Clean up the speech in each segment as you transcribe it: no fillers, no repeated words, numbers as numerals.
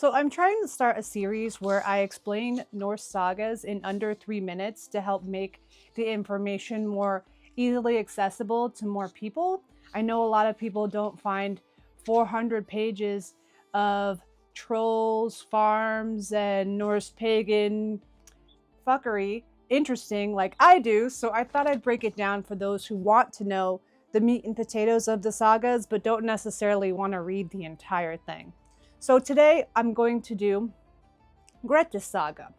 So I'm trying to start a series where I explain Norse sagas in under 3 minutes to help make the information more easily accessible to more people. I know a lot of people don't find 400 pages of trolls, farms, and Norse pagan fuckery interesting like I do, so I thought I'd break it down for those who want to know the meat and potatoes of the sagas but don't necessarily want to read the entire thing. So today I'm going to do Grettis Saga.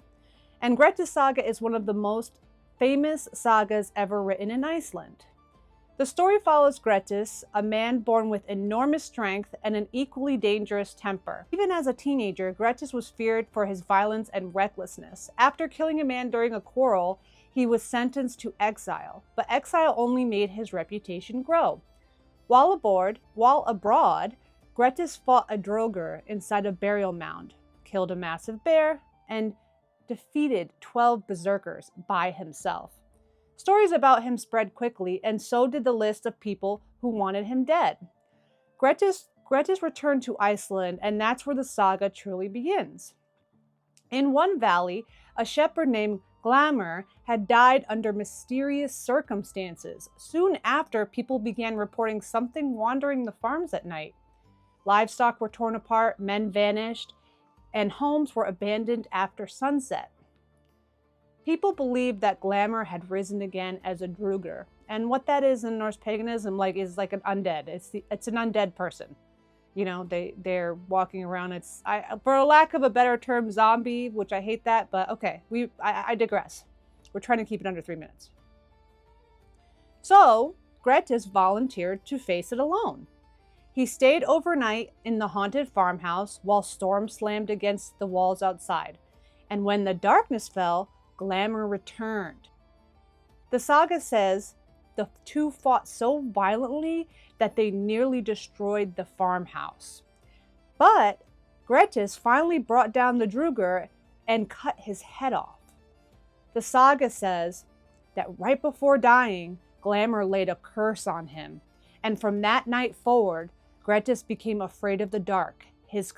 And Grettis Saga is one of the most famous sagas ever written in Iceland. The story follows Grettis, a man born with enormous strength and an equally dangerous temper. Even as a teenager, Grettis was feared for his violence and recklessness. After killing a man during a quarrel, he was sentenced to exile, but exile only made his reputation grow. While abroad, Grettis fought a droger inside a burial mound, killed a massive bear, and defeated 12 berserkers by himself. Stories about him spread quickly, and so did the list of people who wanted him dead. Grettis returned to Iceland, and that's where the saga truly begins. In one valley, a shepherd named Glamur had died under mysterious circumstances. Soon after, people began reporting something wandering the farms at night. Livestock were torn apart, men vanished, and homes were abandoned after sunset. People believed that Glamur had risen again as a droger, and what that is in Norse paganism is like an undead. It's an undead person. You know, they're walking around. For a lack of a better term, zombie, which I hate that, but okay, I digress. We're trying to keep it under 3 minutes. So Grettis volunteered to face it alone. He stayed overnight in the haunted farmhouse while storms slammed against the walls outside. And when the darkness fell, Glamur returned. The saga says the two fought so violently that they nearly destroyed the farmhouse. But Grettis finally brought down the droger and cut his head off. The saga says that right before dying, Glamur laid a curse on him. And from that night forward, Grettis became afraid of the dark. His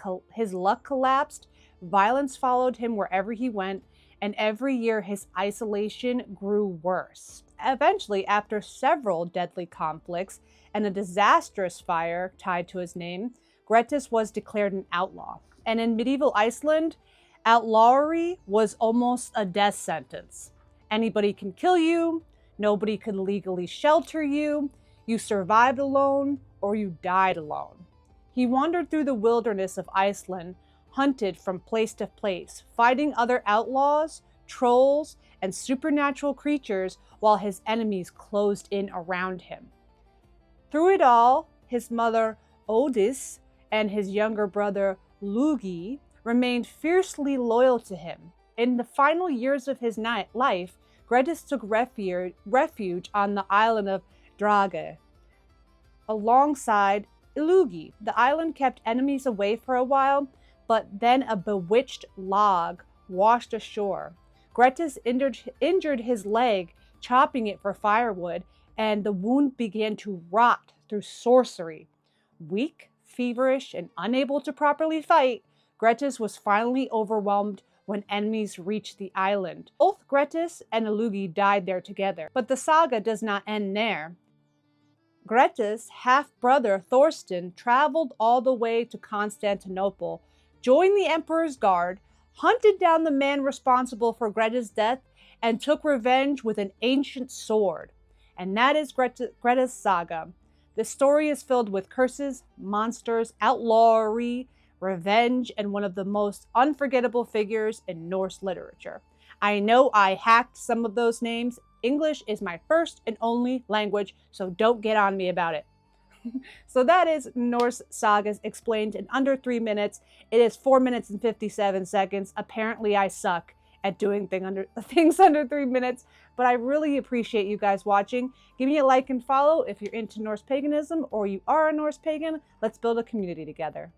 luck collapsed, violence followed him wherever he went, and every year his isolation grew worse. Eventually, after several deadly conflicts and a disastrous fire tied to his name, Grettis was declared an outlaw. And in medieval Iceland, outlawry was almost a death sentence. Anybody can kill you, nobody can legally shelter you, you survived alone, or you died alone. He wandered through the wilderness of Iceland, hunted from place to place, fighting other outlaws, trolls, and supernatural creatures while his enemies closed in around him. Through it all, his mother Odis and his younger brother Lugi remained fiercely loyal to him. In the final years of his life, Grettis took refuge on the island of Drage, alongside Illugi. The island kept enemies away for a while, but then a bewitched log washed ashore. Grettis injured his leg, chopping it for firewood, and the wound began to rot through sorcery. Weak, feverish, and unable to properly fight, Grettis was finally overwhelmed when enemies reached the island. Both Grettis and Illugi died there together, but the saga does not end there. Grettis' half-brother Thorstein traveled all the way to Constantinople, joined the emperor's guard, hunted down the man responsible for Grettis' death, and took revenge with an ancient sword. And that is Grettis Saga. The story is filled with curses, monsters, outlawry, revenge, and one of the most unforgettable figures in Norse literature. I know I hacked some of those names. English is my first and only language, so don't get on me about it. So that is Norse Sagas Explained in under 3 minutes. It is 4 minutes and 57 seconds. Apparently I suck at doing things under 3 minutes, but I really appreciate you guys watching. Give me a like and follow if you're into Norse paganism or you are a Norse pagan. Let's build a community together.